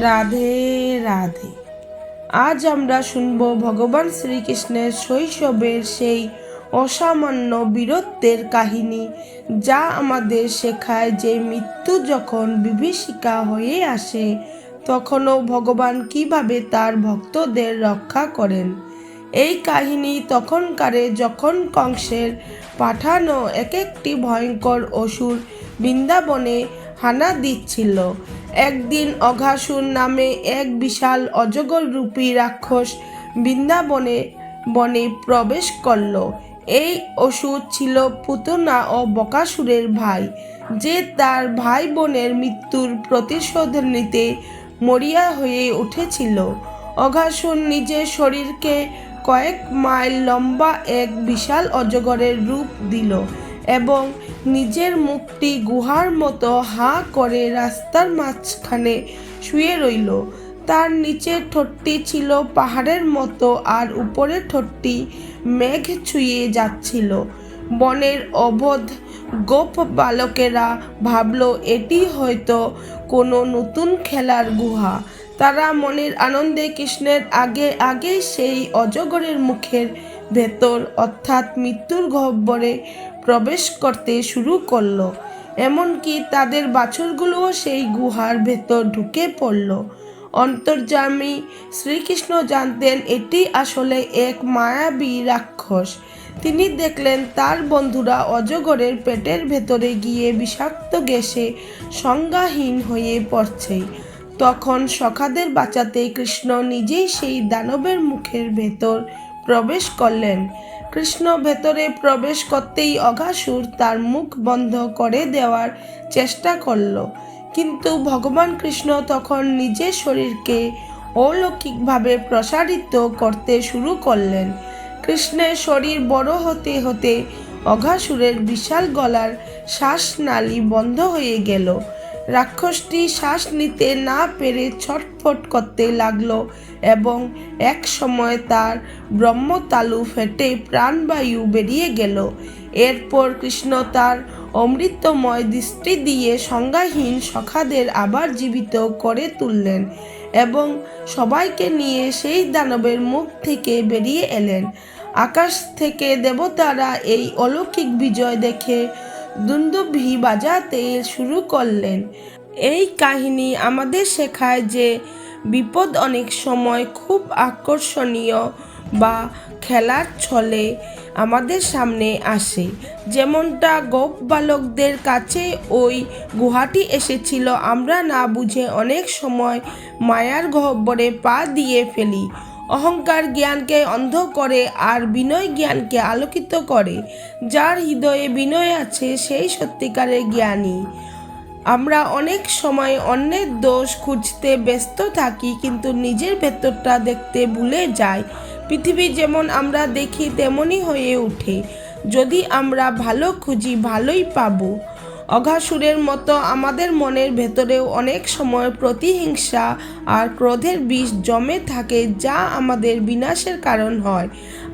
রাধে রাধে। আজ আমরা শুনব ভগবান শ্রীকৃষ্ণের শৈশবের সেই অসামান্য বীরত্বের কাহিনী, যা আমাদের শেখায় যে মৃত্যু যখন বিভীষিকা হয়ে আসে, তখনও ভগবান কিভাবে তার ভক্তদের রক্ষা করেন। এই কাহিনী তখনকারে যখন কংসের পাঠানো একটি ভয়ঙ্কর অসুর বৃন্দাবনে হানা দিচ্ছিল। একদিন অঘাসুর নামে এক বিশাল অজগর রূপী রাক্ষস বনে প্রবেশ করল। এই অসুর ছিল পুতনা ও বকাসুরের ভাই, যে তার ভাই বোনের মৃত্যুর প্রতিশোধ নিতে মরিয়া হয়ে উঠেছিল। অঘাসুর নিজের শরীরকে কয়েক মাইল লম্বা এক বিশাল অজগরের রূপ দিল এবং নিজের মুখটি গুহার মতো হাঁ করে রাস্তার মাঝখানে শুয়ে রইল। তার নিচের ঠোঁটটি ছিল পাহাড়ের মতো আর উপরের ঠোঁটটি মেঘ ছুঁয়ে যাচ্ছিল। বনের অবোধ গোপ বালকেরা ভাবল এটি হয়তো কোনো নতুন খেলার গুহা। তারা মনের আনন্দে কৃষ্ণের আগে আগে সেই অজগরের মুখের ভেতর অর্থাৎ মৃত্যুর গহ্বরে প্রবেশ করতে শুরু করলো। এমনকি তাদের বাছুরগুলোও সেই গুহার ভেতর ঢুকে পড়ল। অন্তর্যামী শ্রীকৃষ্ণ জানতেন এটি আসলে এক মায়াবী রাক্ষস। তিনি দেখলেন তার বন্ধুরা অজগরের পেটের ভেতরে গিয়ে বিষাক্ত গ্যাসে সংজ্ঞাহীন হয়ে পড়ছে। তখন সখাদের বাঁচাতে কৃষ্ণ নিজেই সেই দানবের মুখের ভেতর প্রবেশ করলেন। কৃষ্ণ ভেতরে প্রবেশ করতেই অঘাসুর তার মুখ বন্ধ করে দেওয়ার চেষ্টা করল, কিন্তু ভগবান কৃষ্ণ তখন নিজের শরীরকে অলৌকিকভাবে প্রসারিত করতে শুরু করলেন। কৃষ্ণের শরীর বড় হতে হতে অঘাসুরের বিশাল গলার শ্বাসনালী বন্ধ হয়ে গেল। রাক্ষসটি শ্বাস নিতে না পেরে ছটফট করতে লাগলো এবং এক সময় তার ব্রহ্মতালু ফেটে প্রাণবায়ু বেরিয়ে গেল। এরপর কৃষ্ণ তার অমৃতময় দৃষ্টি দিয়ে সংজ্ঞাহীন সখাদের আবার জীবিত করে তুললেন এবং সবাইকে নিয়ে সেই দানবের মুখ থেকে বেরিয়ে এলেন। আকাশ থেকে দেবতারা এই অলৌকিক বিজয় দেখে দুন্দুভি বাজাতে শুরু করলেন। এই কাহিনী আমাদের শেখায় যে বিপদ অনেক সময় খুব আকর্ষণীয় বা খেলার ছলে আমাদের সামনে আসে। যেমনটা গোপ বালকদের কাছে ওই গুহাটি এসেছিল, আমরা না বুঝে অনেক সময় মায়ার গহ্বরে পা দিয়ে ফেলি। অহংকার জ্ঞানকে অন্ধ করে আর বিনয় জ্ঞানকে আলোকিত করে। যার হৃদয়ে বিনয় আছে সেই সত্যিকারের জ্ঞানী। আমরা অনেক সময় অন্যের দোষ খুঁজতে ব্যস্ত থাকি, কিন্তু নিজের ভেতরটা দেখতে ভুলে যাই। পৃথিবী যেমন আমরা দেখি তেমনই হয়ে ওঠে। যদি আমরা ভালো খুঁজি, ভালোই পাবো। অঘাসুরের মতো আমাদের মনের ভেতরেও অনেক সময় প্রতিহিংসা আর ক্রোধের বিষ জমে থাকে, যা আমাদের বিনাশের কারণ হয়।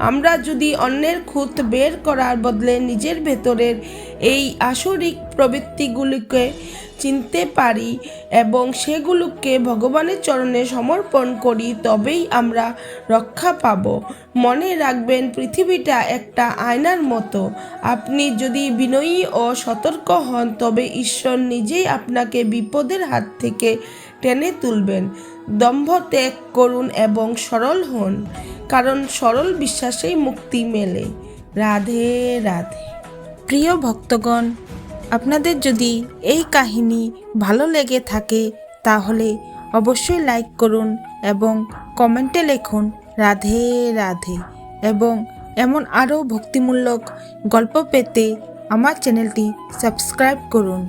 আমরা যদি অন্যের খুঁত বের করার বদলে নিজের ভেতরের এই আসরিক প্রবৃত্তিগুলিকে চিনতে পারি এবং সেগুলোকে ভগবানের চরণে সমর্পণ করি, তবেই আমরা রক্ষা পাব। মনে রাখবেন, পৃথিবীটা একটা আয়নার মতো। আপনি যদি বিনয়ী ও সতর্ক হন, তবে ঈশ্বর নিজেই আপনাকে বিপদের হাত থেকে টেনে তুলবেন। দম্ভ ত্যাগ করুন এবং সরল হন, কারণ সরল বিশ্বাসেই মুক্তি মেলে। রাধে রাধে। প্রিয় ভক্তগণ, আপনাদের যদি এই কাহিনী ভালো লেগে থাকে তাহলে অবশ্যই লাইক করুন এবং কমেন্টে লিখুন রাধে রাধে। এবং এমন আরও ভক্তিমূলক গল্প পেতে আমার চ্যানেলটি সাবস্ক্রাইব করুন।